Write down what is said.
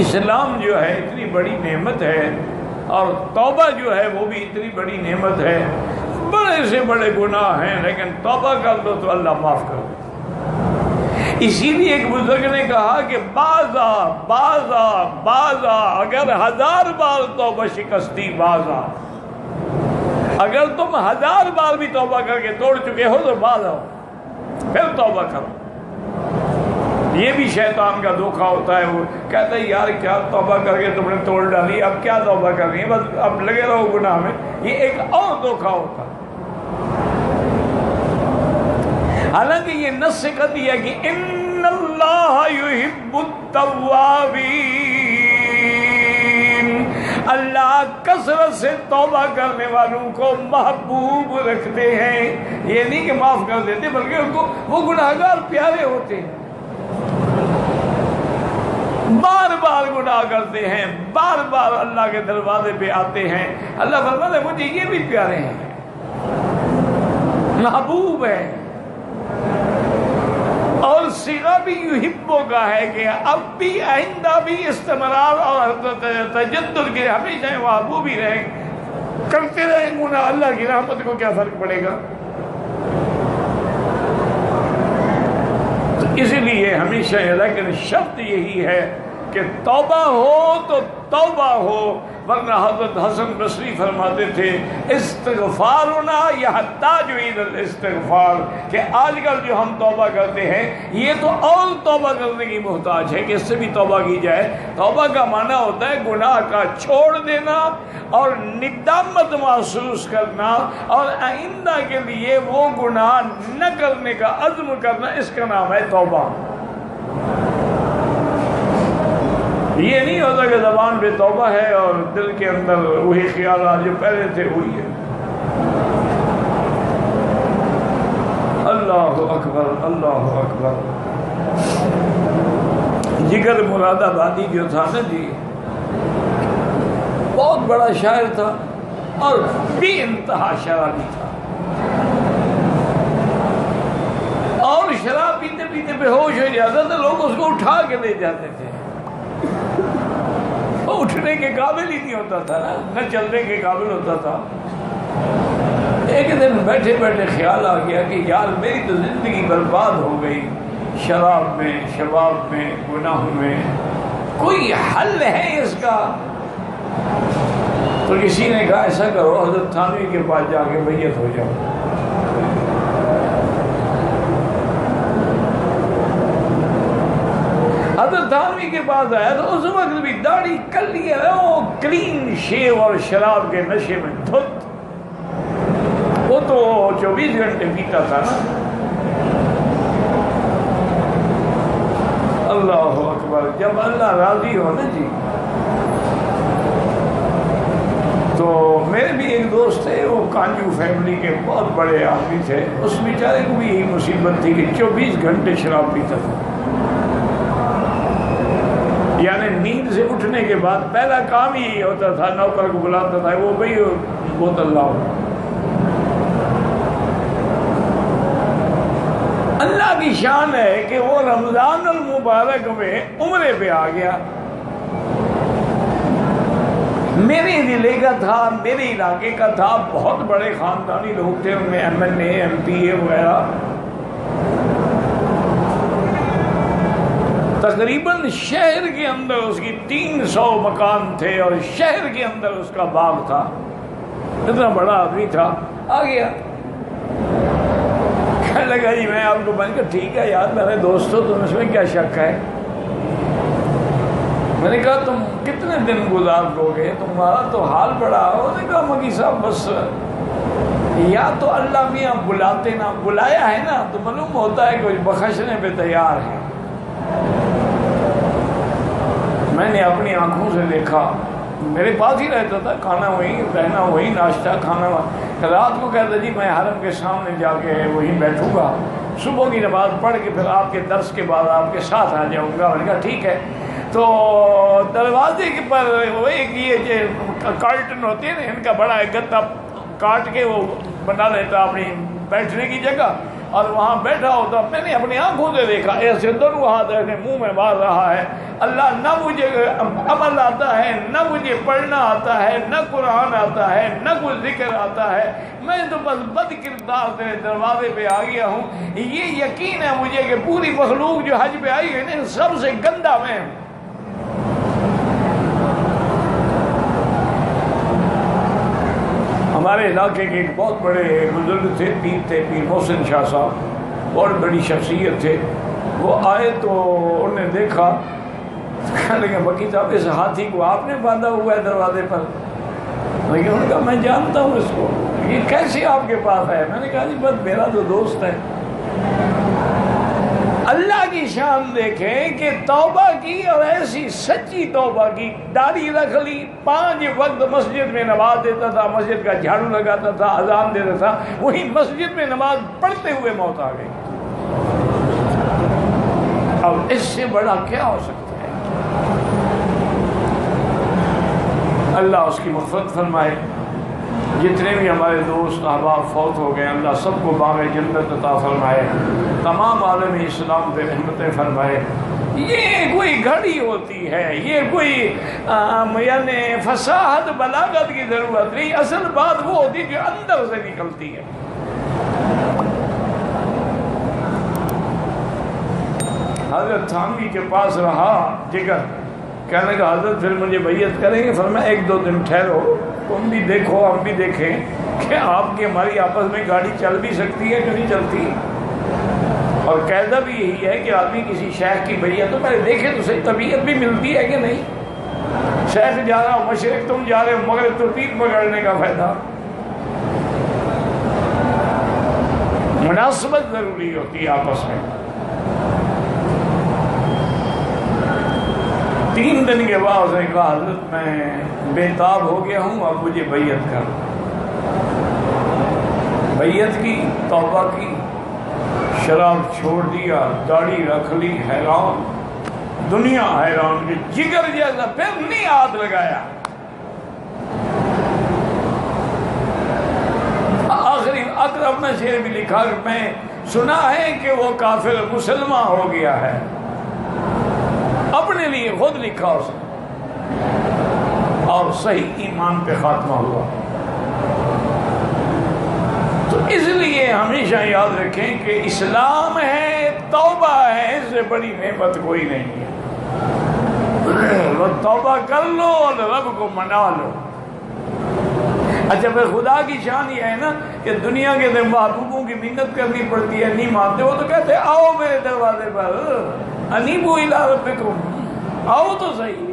اسلام جو ہے اتنی بڑی نعمت ہے، اور توبہ جو ہے وہ بھی اتنی بڑی نعمت ہے۔ بڑے سے بڑے گناہ ہیں لیکن توبہ کر دو تو اللہ معاف کر دو۔ اسی لیے ایک بزرگ نے کہا کہ بازا بازا بازا، اگر 1000 بار توبہ شکستی بازا، اگر تم 1000 بار بھی توبہ کر کے توڑ چکے ہو تو باز آؤ، پھر توبہ کرو۔ یہ بھی شیطان کا دھوکہ ہوتا ہے، وہ کہتا ہے یار کیا توبہ کر کے تم نے توڑ ڈالی، اب کیا توبہ کرنی ہے، بس اب لگے رہو گناہ میں۔ یہ ایک اور دھوکہ ہوتا ہے۔ حالانکہ یہ نص سے کہہ دیا کہ ان اللہ یحب التوابین، اللہ کثرت سے توبہ کرنے والوں کو محبوب رکھتے ہیں۔ یہ نہیں کہ معاف کر دیتے، بلکہ ان کو وہ گناہگار پیارے ہوتے ہیں، بار بار گناہ کرتے ہیں، بار بار اللہ کے دروازے پہ آتے ہیں۔ اللہ فرماتا ہے مجھے یہ بھی پیارے ہیں، محبوب ہے۔ اور صیغہ بھی یحبو کا ہے کہ اب بھی آئندہ بھی استمرار اور تجدد کے ہمیشہ محبوب ہی رہیں، کرتے رہیں گناہ، اللہ کی رحمت کو کیا فرق پڑے گا۔ تو اس لیے ہمیشہ لیکن شرط یہی ہے کہ توبہ ہو تو توبہ ہو، ورنہ حضرت حسن بصری فرماتے تھے استغفارنا یحتاج الی الاستغفار، کہ آج کل جو ہم توبہ کرتے ہیں یہ تو اور توبہ کرنے کی محتاج ہے کہ اس سے بھی توبہ کی جائے۔ توبہ کا معنی ہوتا ہے گناہ کا چھوڑ دینا اور ندامت محسوس کرنا، اور آئندہ کے لیے وہ گناہ نہ کرنے کا عزم کرنا، اس کا نام ہے توبہ۔ یہ نہیں ہوتا کہ زبان پہ توبہ ہے اور دل کے اندر وہی خیالات جو پہلے تھے وہی ہے۔ اللہ اکبر اللہ اکبر۔ جگر مراد آبادی جو تھا نا جی، بہت بڑا شاعر تھا اور بے انتہا شرابی تھا، اور شراب پیتے پیتے بے ہوش ہو جاتا تھا، لوگ اس کو اٹھا کے لے جاتے تھے، اٹھنے کے قابل ہی نہیں ہوتا تھا نا، نہ چلنے کے قابل ہوتا تھا۔ ایک دن بیٹھے بیٹھے خیال آ گیا کہ یار میری تو زندگی برباد ہو گئی، شراب میں، شباب میں، گناہوں میں، کوئی حل ہے اس کا؟ تو کسی نے کہا ایسا کرو حضرت تھانوی کے پاس جا کے بیعت ہو جاؤ۔ حضرت تھانوی کے پاس آیا تو اس وقت بھی داڑھی کر لیا، وہ کلین شیو اور شراب کے نشے میں دھت، وہ تو 24 گھنٹے پیتا تھا نا۔ اللہ اکبر۔ جب اللہ راضی ہو نا جی، تو میرے بھی ایک دوست تھے، وہ کانجو فیملی کے بہت بڑے آدمی تھے، اس بیچارے کو بھی یہی مصیبت تھی کہ 24 گھنٹے شراب پیتا تھا، یعنی نیند سے اٹھنے کے بعد پہلا کام ہی یہی ہوتا تھا، نوکر کو بلاتا تھا وہ بھائی بوتل لاؤ۔ اللہ کی شان ہے کہ وہ رمضان المبارک میں عمرے پہ آ گیا، میرے ضلع کا تھا، میرے علاقے کا تھا، بہت بڑے خاندانی لوگ تھے ان میں، MLA MP وغیرہ، تقریباً شہر کے اندر اس کی 300 مکان تھے اور شہر کے اندر اس کا باغ تھا، اتنا بڑا آدمی تھا۔ آ گیا، کہنے لگا جی میں آپ کو، میں نے کہا ٹھیک ہے یار میرے دوستو، تم اس میں کیا شک ہے؟ میں نے کہا تم کتنے دن گزار دو گے، تمہارا تو حال بڑا ہے۔ انہوں نے کہا مکی صاحب بس یا تو اللہ میاں بلاتے نا، بلایا ہے نا تو معلوم ہوتا ہے کہ بخشنے پہ تیار ہے۔ میں نے اپنی آنکھوں سے دیکھا، میرے پاس ہی رہتا تھا، کھانا وہیں، رہنا وہیں، ناشتہ کھانا وہیں، رات کو کہتا جی میں حرم کے سامنے جا کے وہیں بیٹھوں گا، صبح کی نماز پڑھ کے پھر آپ کے درس کے بعد آپ کے ساتھ آ جاؤں گا۔ میں نے کہا ٹھیک ہے۔ تو دروازے کے پر وہ ایک یہ کارٹن ہوتے ہیں نا، ان کا بڑا گدا کاٹ کے وہ بنا لیتا اپنی بیٹھنے کی جگہ، اور وہاں بیٹھا ہوتا، میں نے اپنی آنکھوں سے دیکھا ایسے دونوں ہاتھ ایسے منہ میں مار رہا ہے، اللہ نہ مجھے عمل آتا ہے، نہ مجھے پڑھنا آتا ہے، نہ قرآن آتا ہے، نہ کوئی ذکر آتا ہے، میں تو بس بد کردار تیرے دروازے پہ آ گیا ہوں۔ یہ یقین ہے مجھے کہ پوری مخلوق جو حج پہ آئی ہے نا، سب سے گندا میں ہوں۔ ہمارے علاقے کے ایک بہت بڑے بزرگ تھے، پیر تھے، پیر محسن شاہ صاحب، بہت بڑی شخصیت تھے۔ وہ آئے تو انہوں نے دیکھا، کہنے لگے وکیل صاحب اس ہاتھی کو آپ نے باندھا ہوا ہے دروازے پر؟ میں نے کہا میں جانتا ہوں اس کو، یہ کیسے آپ کے پاس ہے؟ میں نے کہا جی بس میرا تو دوست ہے۔ اللہ کی شان دیکھیں کہ توبہ کی، اور ایسی سچی توبہ کی، داڑھی رکھ لی، 5 وقت مسجد میں نماز دیتا تھا، مسجد کا جھاڑو لگاتا تھا، اذان دیتا تھا، وہی مسجد میں نماز پڑھتے ہوئے موت آ گئی۔ اب اس سے بڑا کیا ہو سکتا ہے؟ اللہ اس کی مغفرت فرمائے۔ جتنے بھی ہمارے دوست احباب فوت ہو گئے، اللہ سب کو باغ جنت عطا فرمائے، تمام عالم اسلام پہ رحمتیں فرمائے۔ یہ کوئی گھڑی ہوتی ہے، یہ کوئی یعنی فصاحت بلاغت کی ضرورت نہیں، اصل بات وہ ہوتی ہے جو اندر سے نکلتی ہے۔ حضرت تھانوی کے پاس رہا جگر، کہنے کا حضرت پھر مجھے بیعت کریں گے؟ فرمایا 1-2 دن ٹھہرو، تم بھی دیکھو ہم بھی دیکھیں کہ آپ کی ہماری آپس میں گاڑی چل بھی سکتی ہے کہ نہیں چلتی۔ اور قاعدہ بھی یہی ہے کہ آدمی کسی شیخ کی بیعت تو پہلے دیکھے تو صحیح طبیعت بھی ملتی ہے کہ نہیں۔ شیخ جا رہا ہو مشرق، تم جا رہے ہو مغرب، تو تیر پکڑنے کا فائدہ۔ مناسبت ضروری ہوتی ہے آپس میں۔ 3 دن کے بعد اس نے کہا حضرت میں بے تاب ہو گیا ہوں، اب مجھے بیعت کر۔ بیعت کی، توبہ کی، شراب چھوڑ دیا، داڑھی رکھ لی، حیران دنیا حیران کہ جگر جیسا، پھر نہیں ہاتھ لگایا۔ آخری اقرب میں شعر بھی لکھا کہ میں سنا ہے کہ وہ کافر مسلمان ہو گیا ہے، اپنے لیے خود لکھا اس نے، اور صحیح ایمان پہ خاتمہ ہوا۔ تو اس لیے ہمیشہ یاد رکھیں کہ اسلام ہے، توبہ ہے، اس سے بڑی نعمت کوئی نہیں ہے۔ وہ توبہ کر لو اور رب کو منا لو۔ اچھا پھر خدا کی شان یہ ہے نا کہ دنیا کے محبوبوں کی منت کرنی پڑتی ہے، نہیں مانتے، وہ تو کہتے ہیں آؤ میرے دروازے پر، انیبوا الی ربکم، آؤ تو صحیح۔